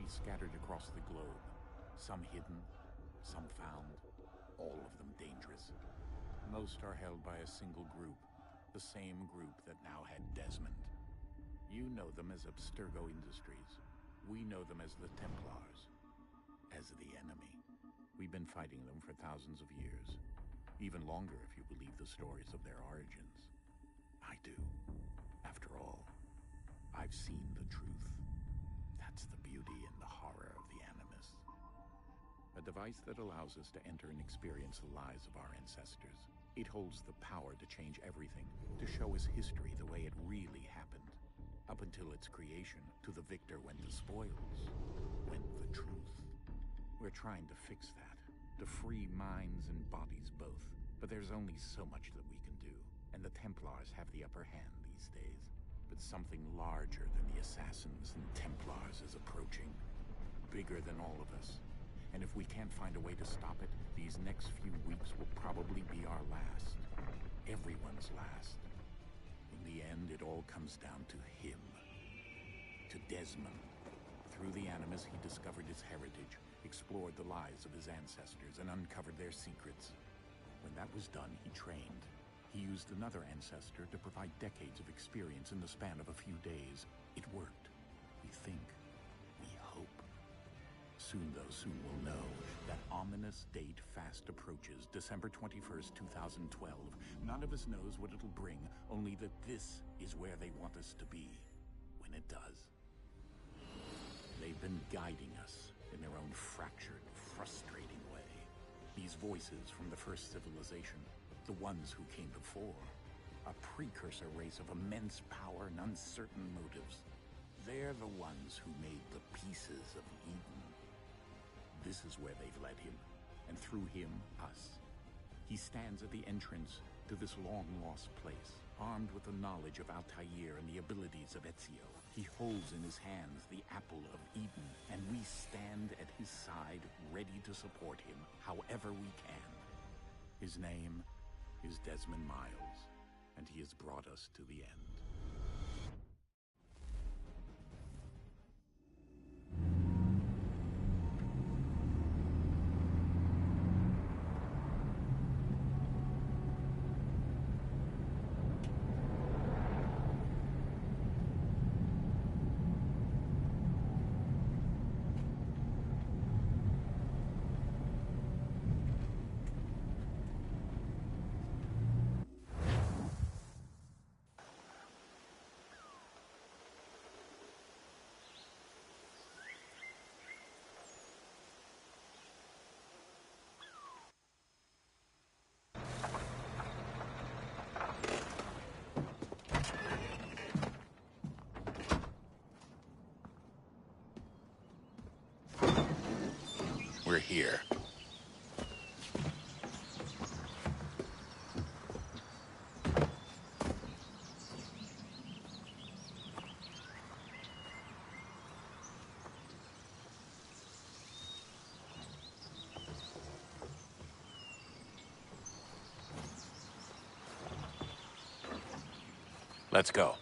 species scattered across the globe. Some hidden, some found, all of them dangerous. Most are held by a single group, the same group that now had Desmond. You know them as Abstergo Industries. We know them as the Templars, as the enemy. We've been fighting them for thousands of years. Even longer if you believe the stories of their origins. I do. After all, I've seen the truth. That's the beauty and the horror of the Animus. A device that allows us to enter and experience the lives of our ancestors. It holds the power to change everything, to show us history the way it really happened. Up until its creation, to the victor went the spoils, went the truth. We're trying to fix that, to free minds and bodies both. But there's only so much that we can do, and the Templars have the upper hand these days. But something larger than the Assassins and Templars is approaching, bigger than all of us. And if we can't find a way to stop it, these next few weeks will probably be our last. Everyone's last. In the end, it all comes down to him. To Desmond. Through the Animus, he discovered his heritage, explored the lives of his ancestors, and uncovered their secrets. When that was done, he trained. He used another ancestor to provide decades of experience in the span of a few days. It worked. We think. We hope. Soon we'll know. That ominous date fast approaches, December 21st, 2012. None of us knows what it'll bring, only that this is where they want us to be, when it does. They've been guiding us in their own fractured, frustrating way. These voices from the first civilization, the ones who came before, a precursor race of immense power and uncertain motives. They're the ones who made the pieces of Eden. This is where they've led him, and through him, us. He stands at the entrance to this long-lost place, armed with the knowledge of Altair and the abilities of Ezio. He holds in his hands the apple of Eden, and we stand at his side, ready to support him however we can. His name is Desmond Miles, and he has brought us to the end. We're here. Let's go.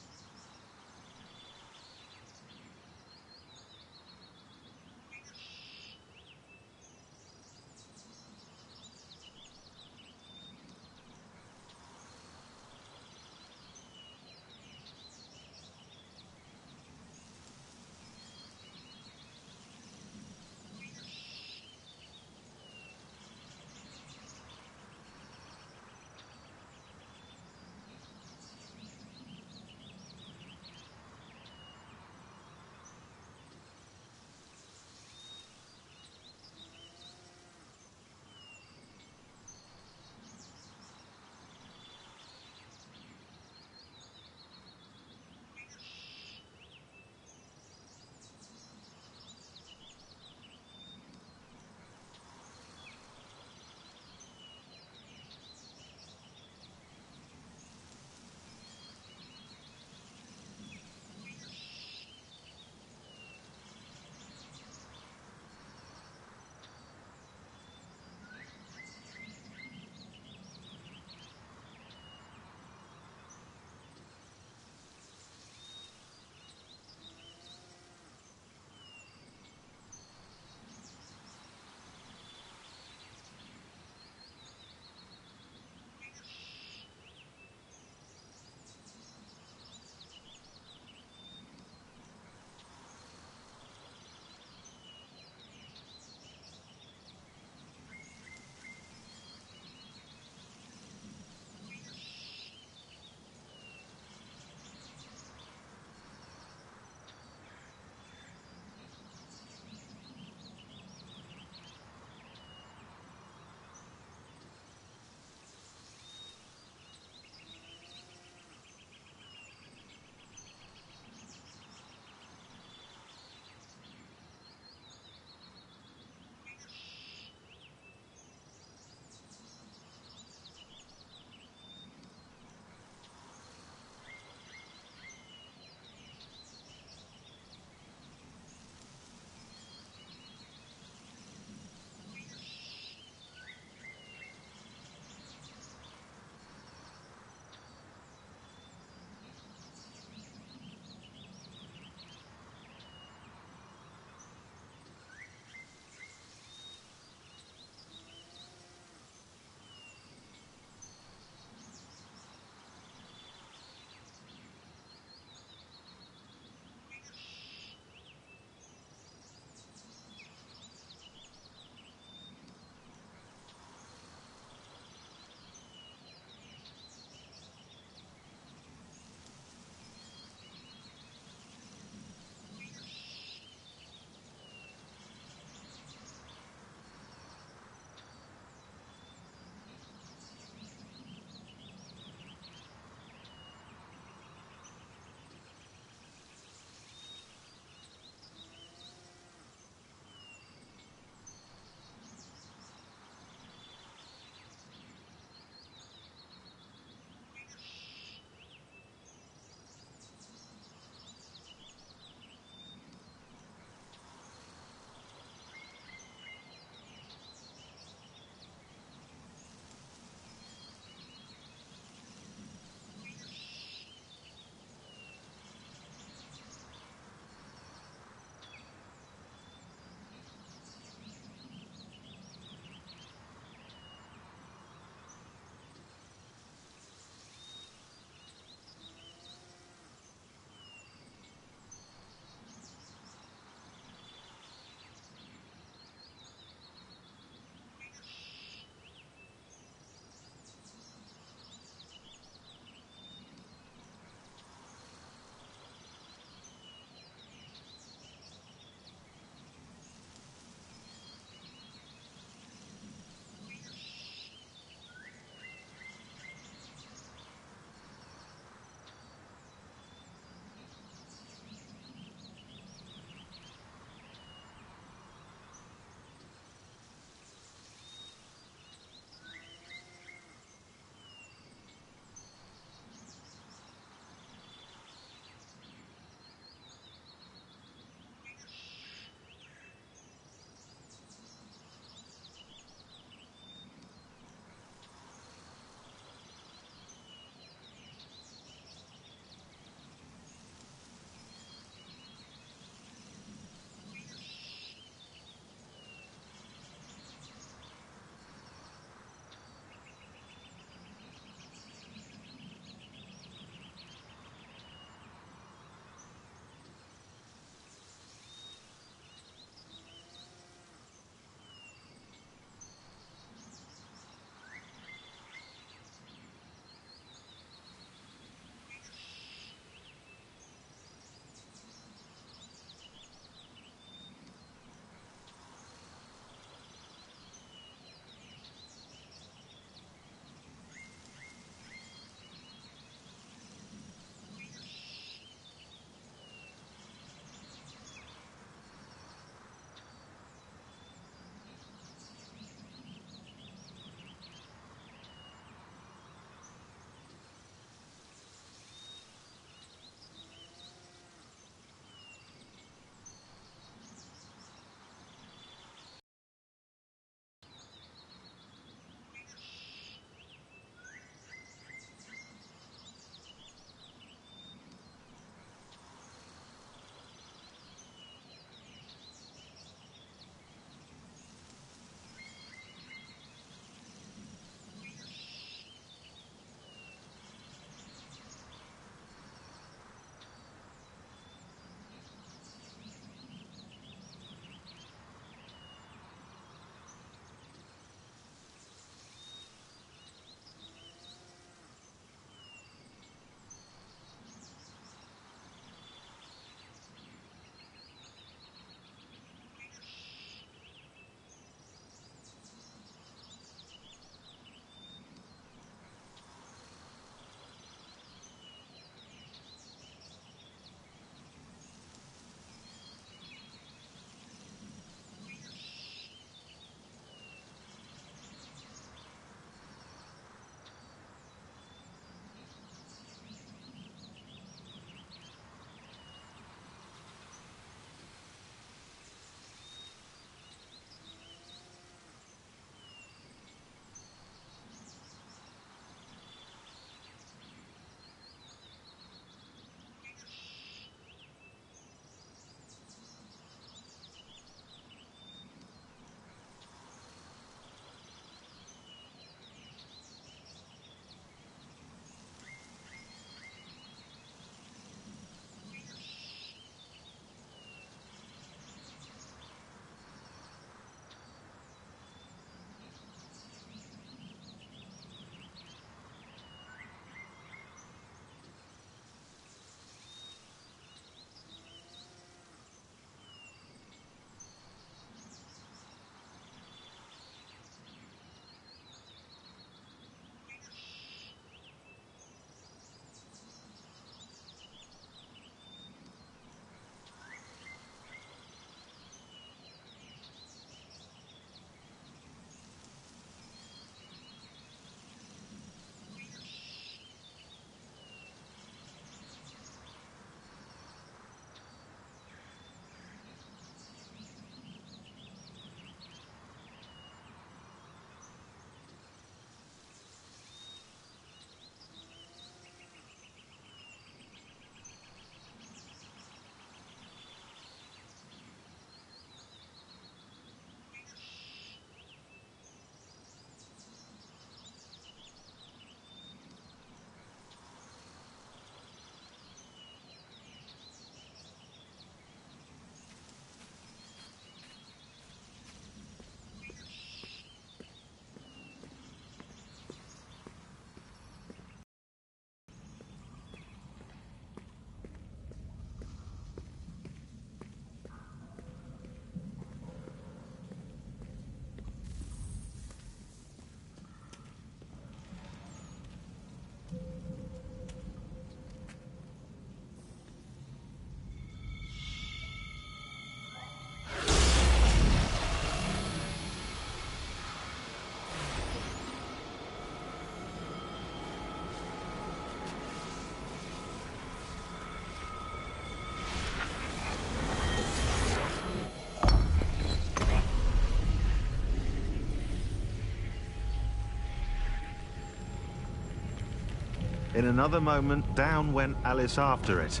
In another moment, down went Alice after it,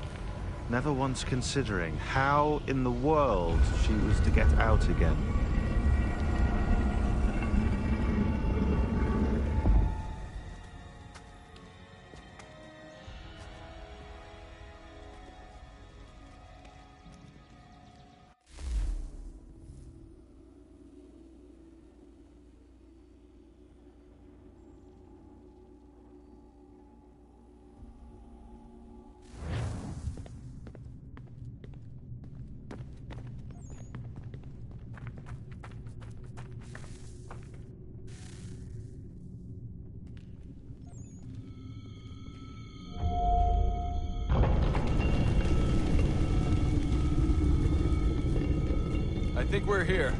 never once considering how in the world she was to get out again. I think we're here.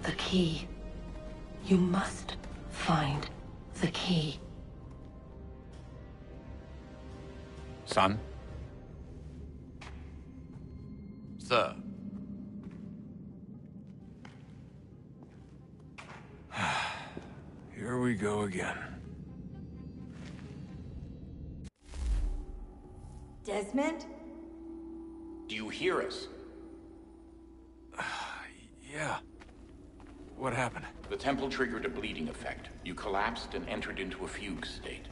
The key. You must find the key. Son? Sir. Here we go again. Desmond? Do you hear us? Yeah. What happened? The temple triggered a bleeding effect. You collapsed and entered into a fugue state.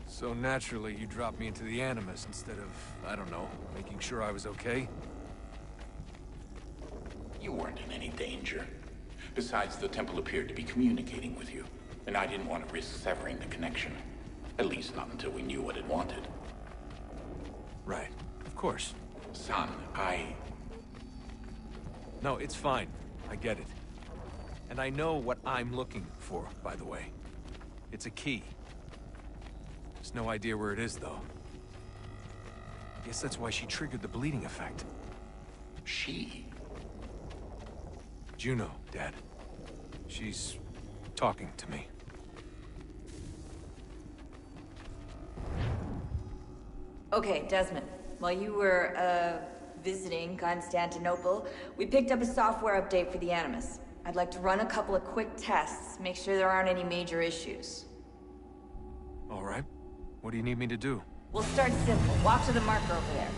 So naturally, you dropped me into the Animus instead of, I don't know, making sure I was okay? You weren't in any danger. Besides, the temple appeared to be communicating with you, and I didn't want to risk severing the connection. At least not until we knew what it wanted. Right. Of course. Son, No, it's fine. I get it. And I know what I'm looking for, by the way. It's a key. There's no idea where it is, though. I guess that's why she triggered the bleeding effect. She? Juno, Dad. She's talking to me. Okay, Desmond. While you were, visiting Constantinople, we picked up a software update for the Animus. I'd like to run a couple of quick tests, make sure there aren't any major issues. All right. What do you need me to do? We'll start simple. Walk to the marker over there.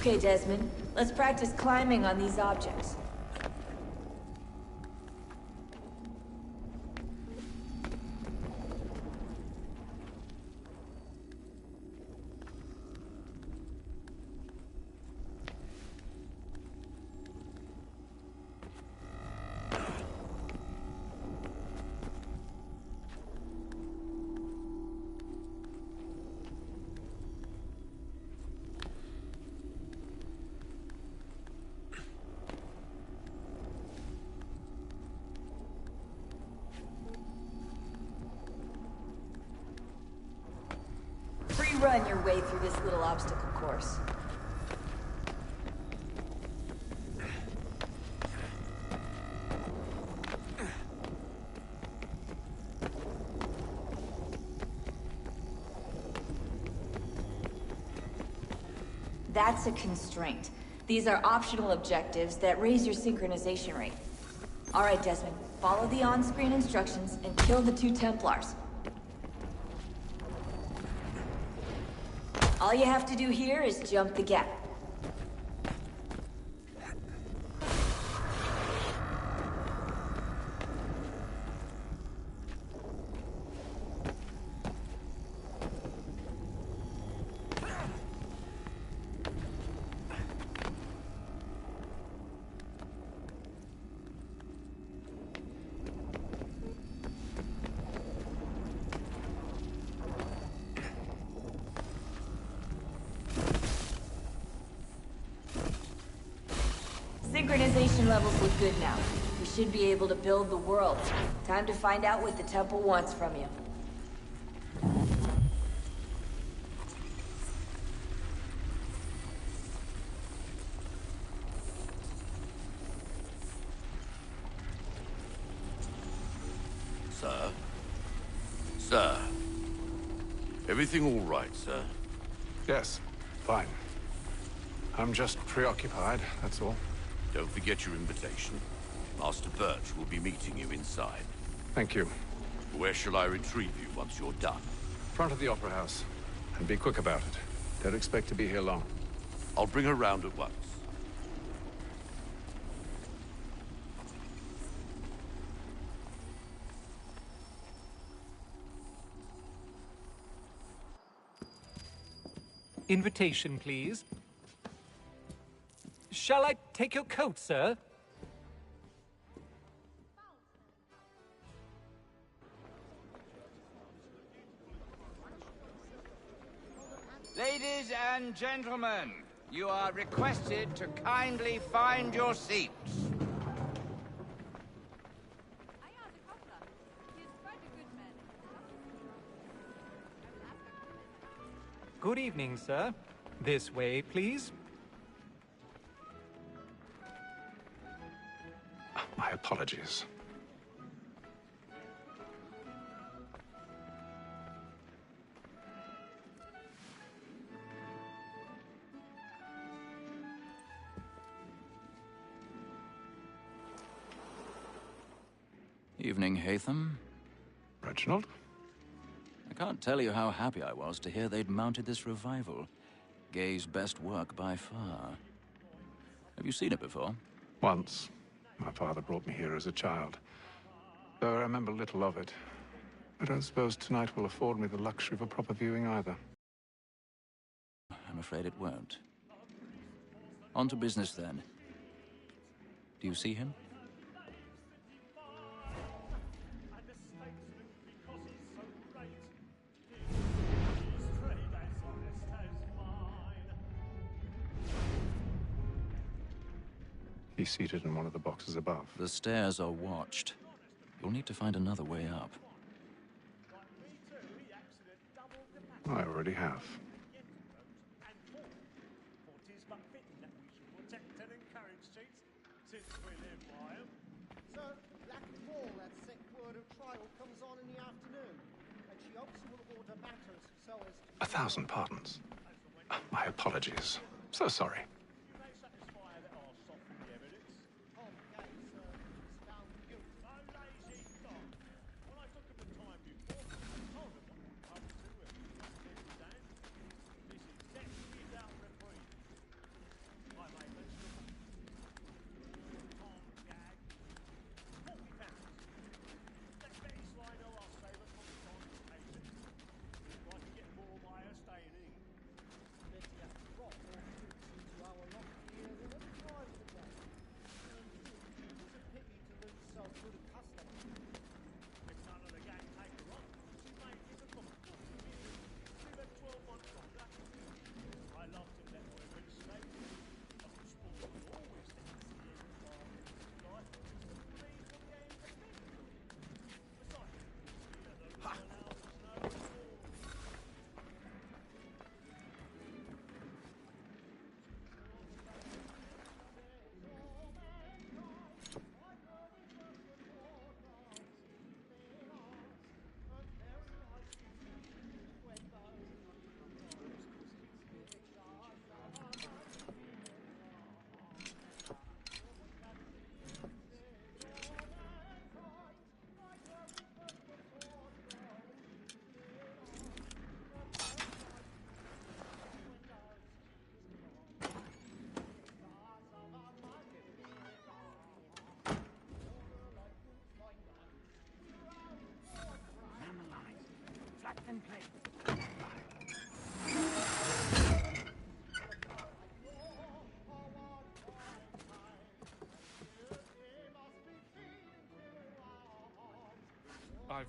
Okay, Desmond. Let's practice climbing on these objects. run your way through this little obstacle course. That's a constraint. These are optional objectives that raise your synchronization rate. All right, Desmond. Follow the on-screen instructions and kill the 2 Templars. All you have to do here is jump the gap. Synchronization levels look good now. We should be able to build the world. Time to find out what the temple wants from you. Sir? Sir? Everything all right, sir? Yes, fine. I'm just preoccupied, that's all. Don't forget your invitation. Master Birch will be meeting you inside. Thank you. Where shall I retrieve you once you're done? Front of the Opera House. And be quick about it. Don't expect to be here long. I'll bring her round at once. Invitation, please. Shall I take your coat, sir? Ladies and gentlemen, you are requested to kindly find your seats. Good evening, sir. This way, please. My apologies. Evening, Haytham. Reginald? I can't tell you how happy I was to hear they'd mounted this revival. Gay's best work by far. Have you seen it before? Once. My father brought me here as a child. Though I remember little of it. I don't suppose tonight will afford me the luxury of a proper viewing either. I'm afraid it won't. On to business, then. Do you see him? He's seated in one of the boxes above. The stairs are watched. You'll need to find another way up. I already have. A thousand pardons. My apologies. So sorry.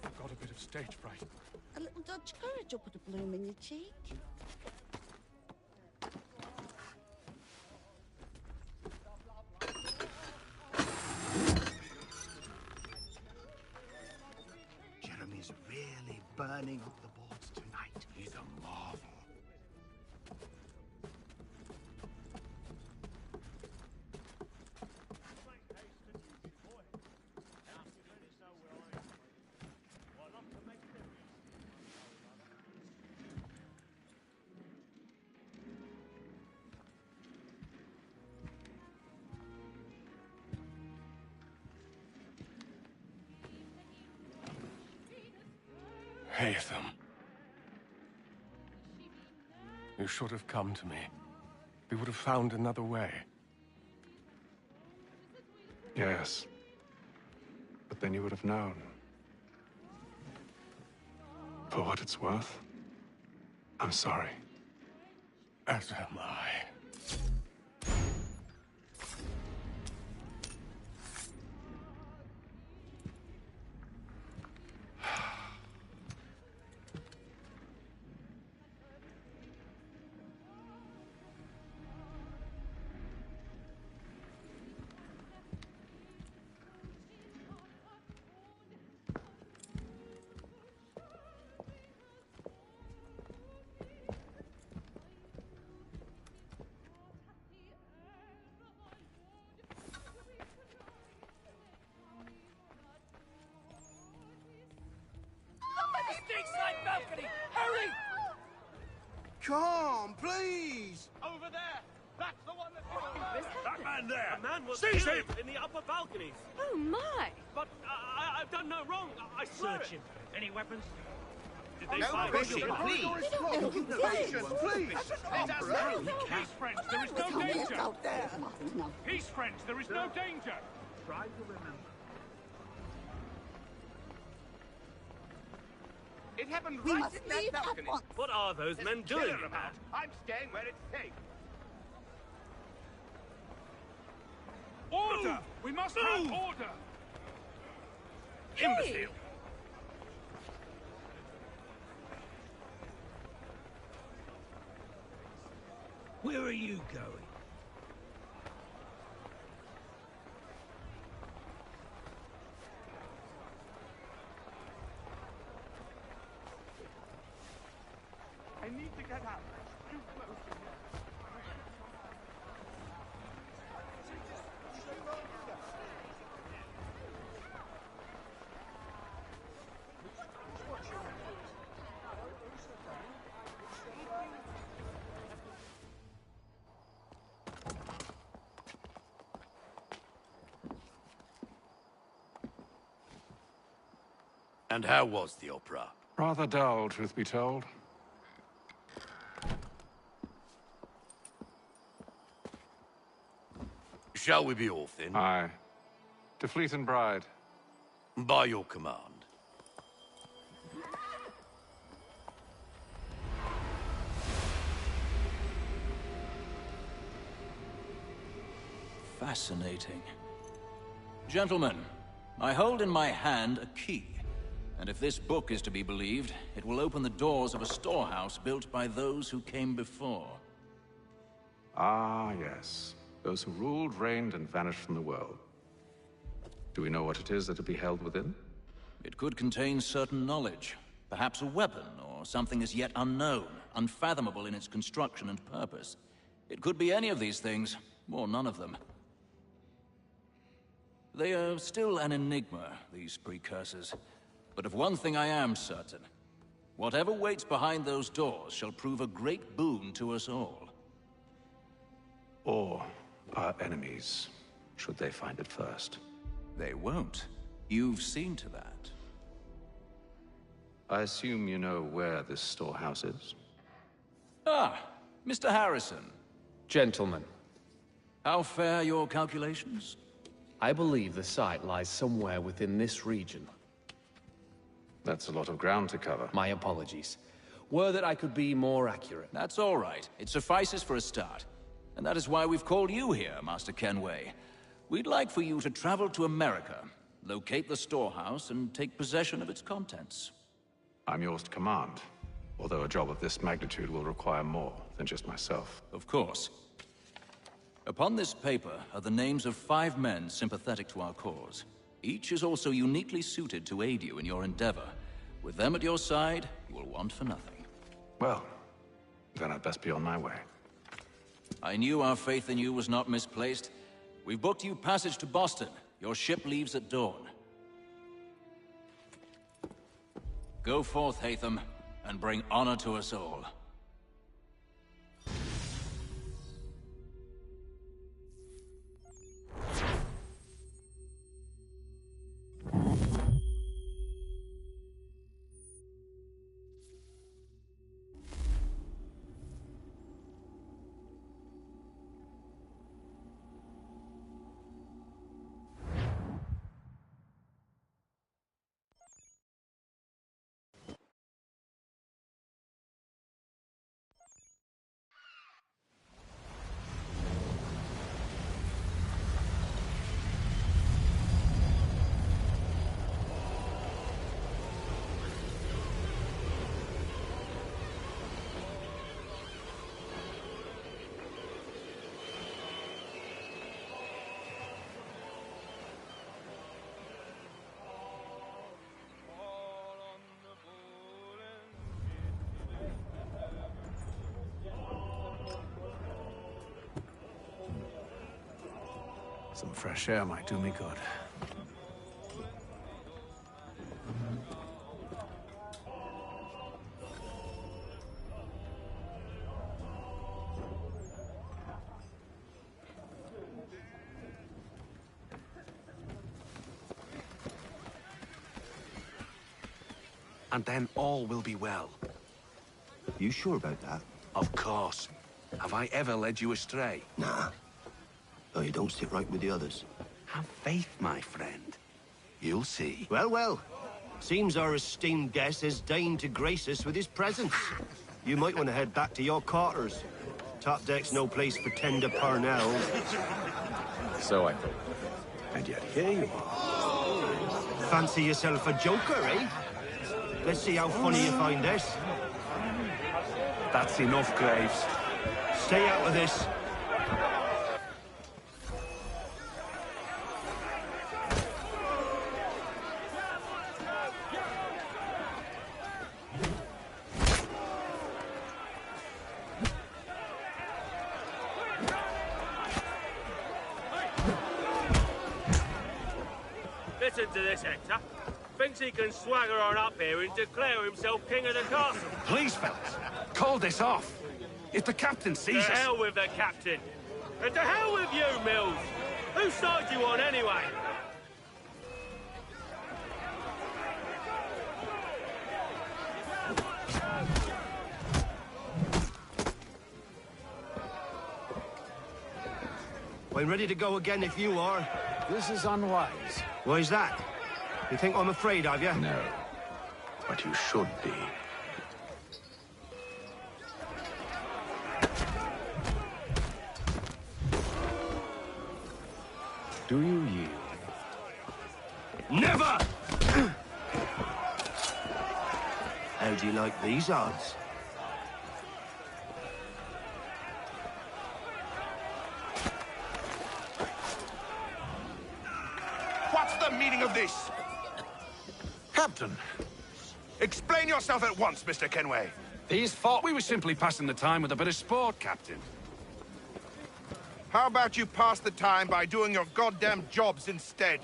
I've got a bit of stage fright. A little Dutch courage will put a bloom in your cheek. Jeremy's really burning up the boards tonight. He's a marvel. Haytham. You should have come to me. We would have found another way. Yes. But then you would have known. For what it's worth, I'm sorry. As am I. Balcony! Hurry! Come, please! Over there! That's the one that's... That man there! The man was Seize killed him! in the upper balconies. Oh, my! But I've done no wrong. I swear Search him. Any weapons? Did they No find pushing, anything? please! Please! Peace, friends, there is no danger! Peace, friends, there is no danger! Try to remember. It happened We right must in that leave at balcony. once. What are those There's men a killer doing? about. I'm staying where it's safe. Order! We must have order! Imbecile! Where are you going? I need to get out. Too close. And how was the opera? Rather dull, truth be told. Shall we be off then? Aye. To Fleet and Bride. By your command. Fascinating. Gentlemen, I hold in my hand a key. And if this book is to be believed, it will open the doors of a storehouse built by those who came before. Ah, yes. Those who ruled, reigned, and vanished from the world. Do we know what it is that will be held within? It could contain certain knowledge. Perhaps a weapon, or something as yet unknown, unfathomable in its construction and purpose. It could be any of these things, or none of them. They are still an enigma, these precursors. But of one thing I am certain. Whatever waits behind those doors shall prove a great boon to us all. Or our enemies, should they find it first. They won't. You've seen to that. I assume you know where this storehouse is? Ah, Mr. Harrison. Gentlemen. How fare your calculations? I believe the site lies somewhere within this region. That's a lot of ground to cover. My apologies. Were that I could be more accurate. That's all right. It suffices for a start. And that is why we've called you here, Master Kenway. We'd like for you to travel to America locate the storehouse, and take possession of its contents. I'm yours to command, although a job of this magnitude will require more than just myself. Of course. Upon this paper are the names of 5 men sympathetic to our cause. Each is also uniquely suited to aid you in your endeavor. With them at your side, you will want for nothing. Well, then I'd best be on my way. I knew our faith in you was not misplaced. We've booked you passage to Boston. Your ship leaves at dawn. Go forth, Haytham, and bring honor to us all. Some fresh air might do me good. And then all will be well. You sure about that? Of course. Have I ever led you astray? Nah. Oh, you don't sit right with the others. Have faith, my friend. You'll see. Well, well. Seems our esteemed guest has deigned to grace us with his presence. You might want to head back to your quarters. Top deck's no place for tender Parnells. So I thought. And yet here you are. Fancy yourself a joker, eh? Let's see how funny you find this. That's enough, Graves. Stay out of this. Listen to this, Hector. Thinks he can swagger on up here and declare himself king of the castle. Please, fellas, call this off. If the captain sees us... To hell with the captain. And to hell with you, Mills. Whose side you on, anyway? I'm ready to go again if you are. This is unwise. Why's that? You think I'm afraid of you? No. But you should be. Do you yield? Never! How do you like these odds? What's the meaning of this? Captain! Explain yourself at once, Mr. Kenway. These thought we were simply passing the time with a bit of sport, Captain. How about you pass the time by doing your goddamn jobs instead?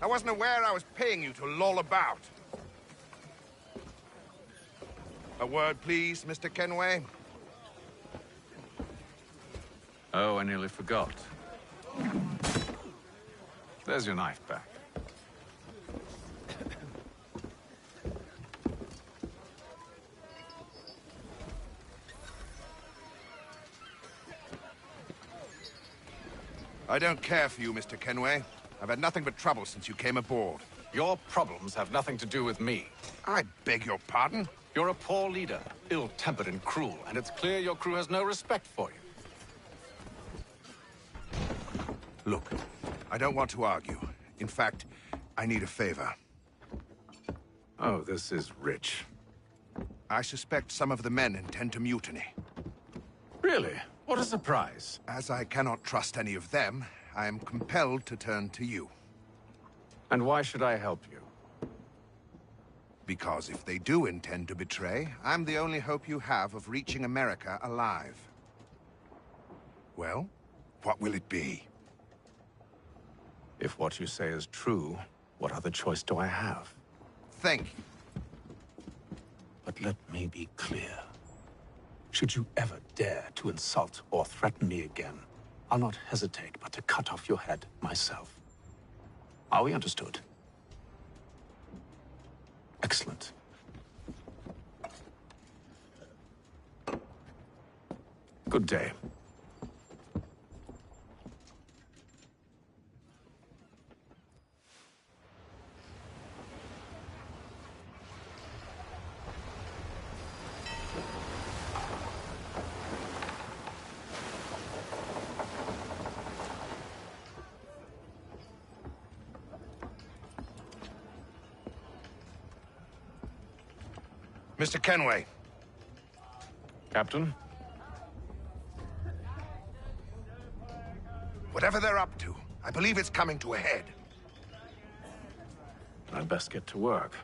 I wasn't aware I was paying you to loll about. A word, please, Mr. Kenway. Oh, I nearly forgot. There's your knife back. I don't care for you, Mr. Kenway. I've had nothing but trouble since you came aboard. Your problems have nothing to do with me. I beg your pardon? You're a poor leader, ill-tempered and cruel, and it's clear your crew has no respect for you. Look, I don't want to argue. In fact, I need a favor. Oh, this is rich. I suspect some of the men intend to mutiny. Really? What a surprise. As I cannot trust any of them, I am compelled to turn to you. And why should I help you? Because if they do intend to betray, I'm the only hope you have of reaching America alive. Well, what will it be? If what you say is true, what other choice do I have? Thank you. But let me be clear. Should you ever dare to insult or threaten me again, I'll not hesitate but to cut off your head myself. Are we understood? Excellent. Good day. Mr. Kenway. Captain? Whatever they're up to, I believe it's coming to a head. I'd best get to work.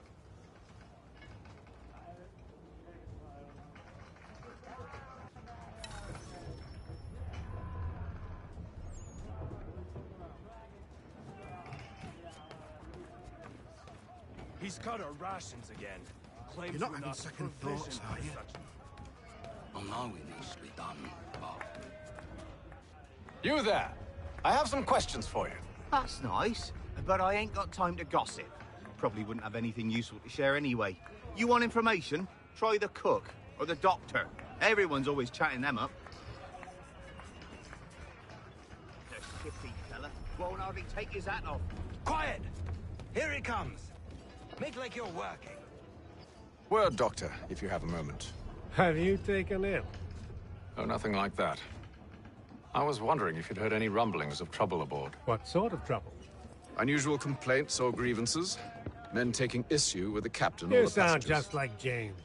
He's cut our rations again. Claims You're not we're having second thoughts, provisioned are for you? such- I know it needs to be done, but... You there! I have some questions for you. That's nice, but I ain't got time to gossip. Probably wouldn't have anything useful to share anyway. You want information? Try the cook or the doctor. Everyone's always chatting them up. The shifty fella won't hardly take his hat off. Quiet! Here he comes. Make like you're working. Word, Doctor, if you have a moment. Have you taken ill? Oh, nothing like that. I was wondering if you'd heard any rumblings of trouble aboard. What sort of trouble? Unusual complaints or grievances? Men taking issue with the captain or You the sound passengers? just like James.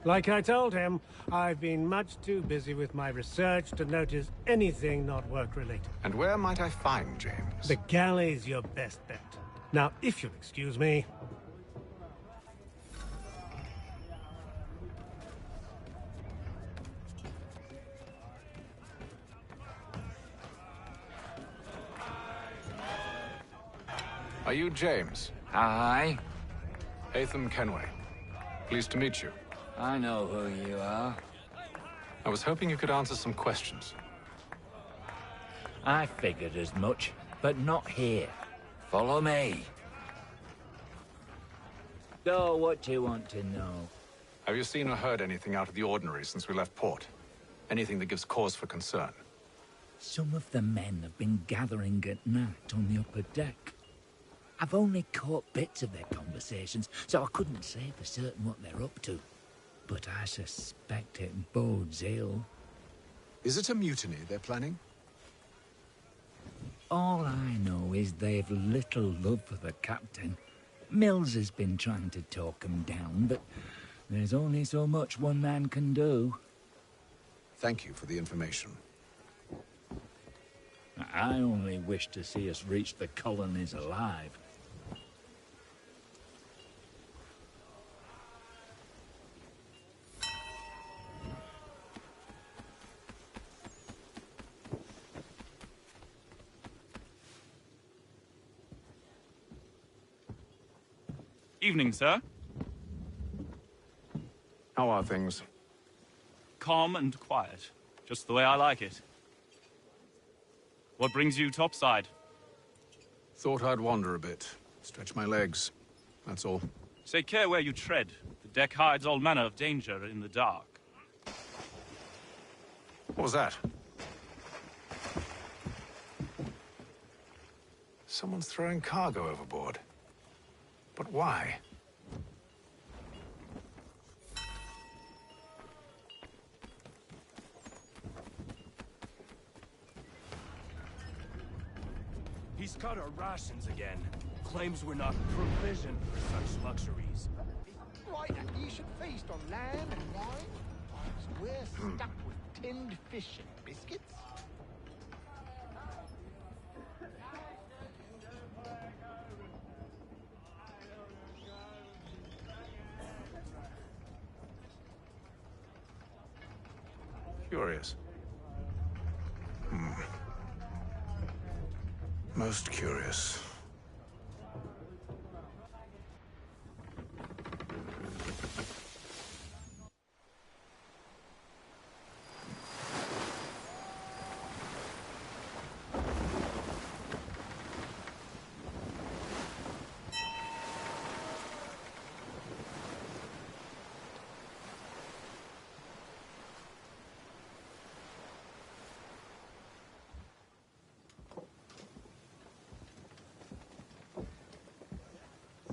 Like I told him, I've been much too busy with my research to notice anything not work-related. And where might I find James? The galley's your best bet. Now, if you'll excuse me... Are you James? Hi. Atham Kenway. Pleased to meet you. I know who you are. I was hoping you could answer some questions. I figured as much, but not here. Follow me. So, what do you want to know? Have you seen or heard anything out of the ordinary since we left port? Anything that gives cause for concern? Some of the men have been gathering at night on the upper deck. I've only caught bits of their conversations, so I couldn't say for certain what they're up to. But I suspect it bodes ill. Is it a mutiny they're planning? All I know is they've little love for the captain. Mills has been trying to talk him down, but there's only so much one man can do. Thank you for the information. I only wish to see us reach the colonies alive. Evening, sir. How are things? Calm and quiet. Just the way I like it. What brings you topside? Thought I'd wander a bit. Stretch my legs. That's all. Take care where you tread. The deck hides all manner of danger in the dark. What was that? Someone's throwing cargo overboard. But why? He's cut our rations again. claims we're not provisioned for such luxuries. Right, and you should feast on lamb and wine, whilst we're stuck with tinned fish and biscuits. Curious. Most curious.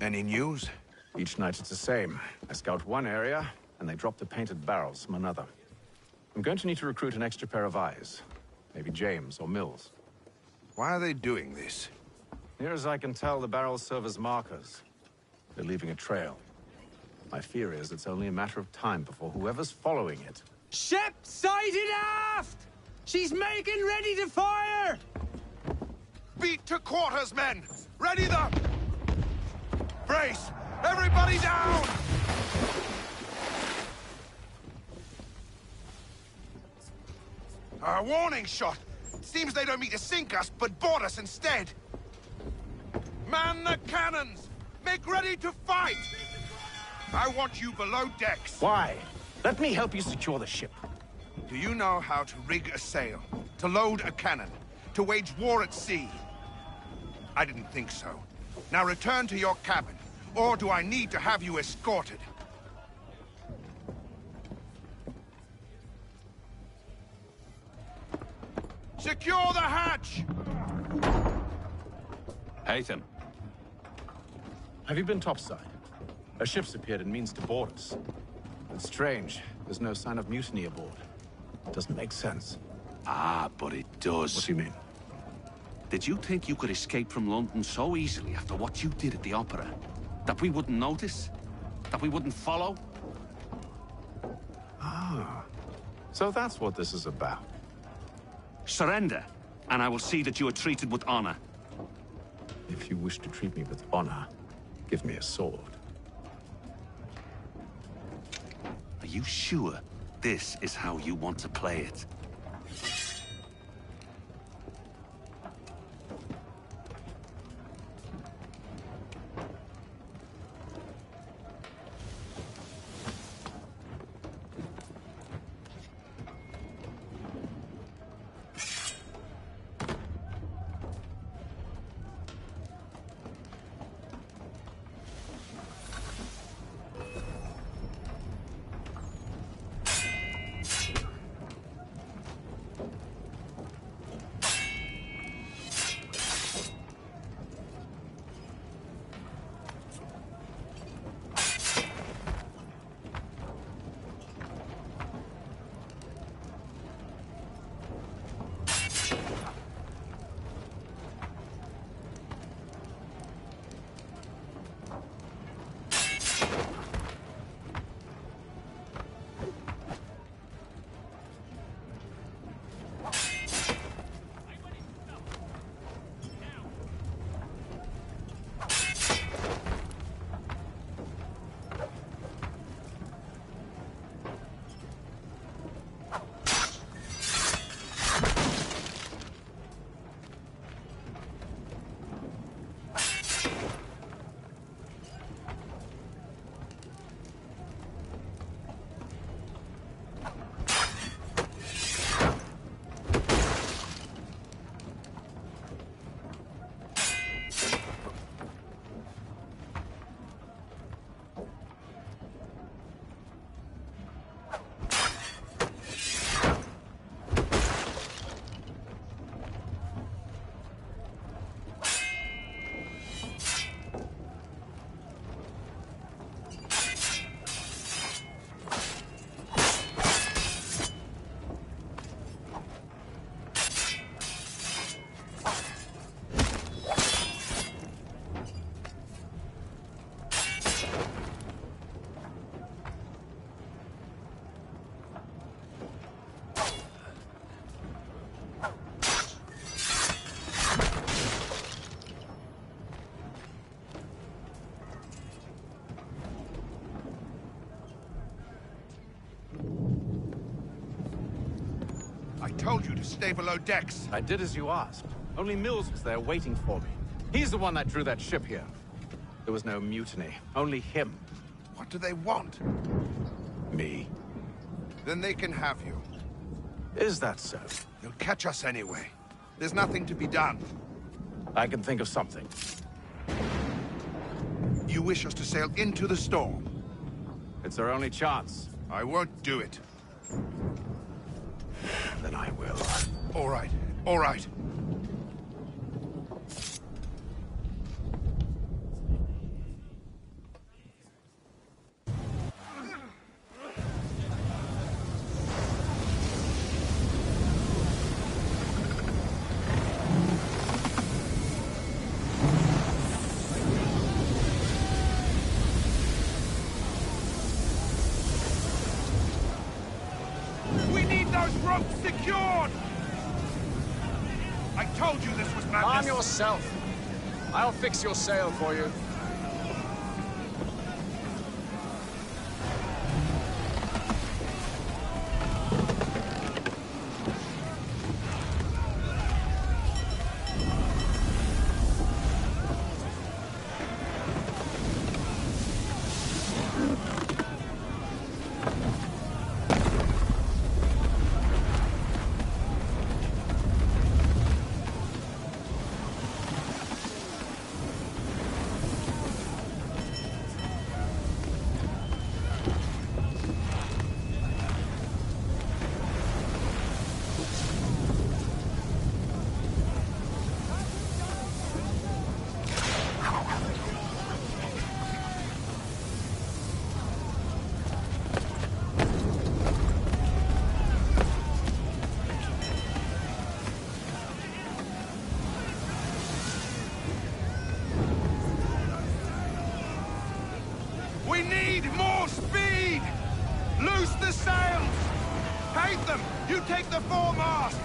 Any news? Each night it's the same. I scout one area, and they drop the painted barrels from another. I'm going to need to recruit an extra pair of eyes. Maybe James or Mills. Why are they doing this? Near as I can tell, the barrels serve as markers. They're leaving a trail. My fear is it's only a matter of time before whoever's following it... Ship sighted aft! She's making ready to fire! Beat to quarters, men! Ready the... Brace! Everybody down! A warning shot! Seems they don't mean to sink us, but board us instead! Man the cannons! Make ready to fight! I want you below decks. Why? Let me help you secure the ship. Do you know how to rig a sail? To load a cannon? To wage war at sea? I didn't think so. Now return to your cabin, or do I need to have you escorted? Secure the hatch! Haytham. Have you been topside? A ship's appeared and means to board us. It's strange. There's no sign of mutiny aboard. It doesn't make sense. Ah, but it does. What do you mean? Did you think you could escape from London so easily after what you did at the Opera? That we wouldn't notice? That we wouldn't follow? Ah. So that's what this is about. Surrender, and I will see that you are treated with honor. If you wish to treat me with honor, give me a sword. Are you sure this is how you want to play it? I told you to stay below decks. I did as you asked. Only Mills was there waiting for me. He's the one that drew that ship here. There was no mutiny, only him. What do they want? Me. Then they can have you. Is that so? They'll catch us anyway. There's nothing to be done. I can think of something. You wish us to sail into the storm? It's our only chance. I won't do it. Then I will. All right, all right. Secured! I told you this was madness. Calm yourself. I'll fix your sail for you. We need more speed! Loose the sails! Haytham, you take the foremast!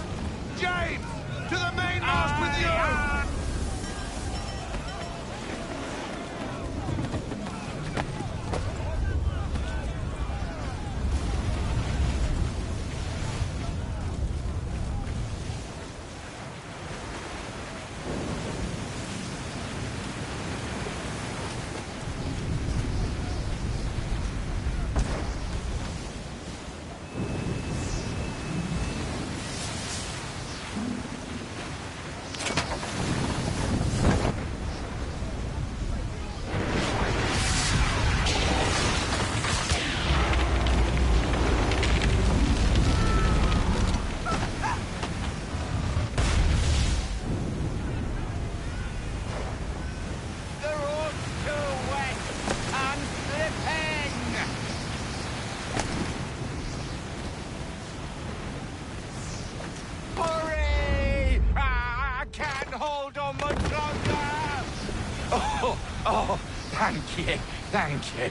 James, to the mainmast with you! Oh, thank you, thank you.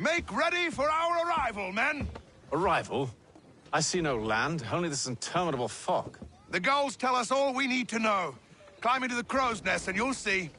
Make ready for our arrival, men! Arrival? I see no land, only this interminable fog. The gulls tell us all we need to know. Climb into the crow's nest and you'll see.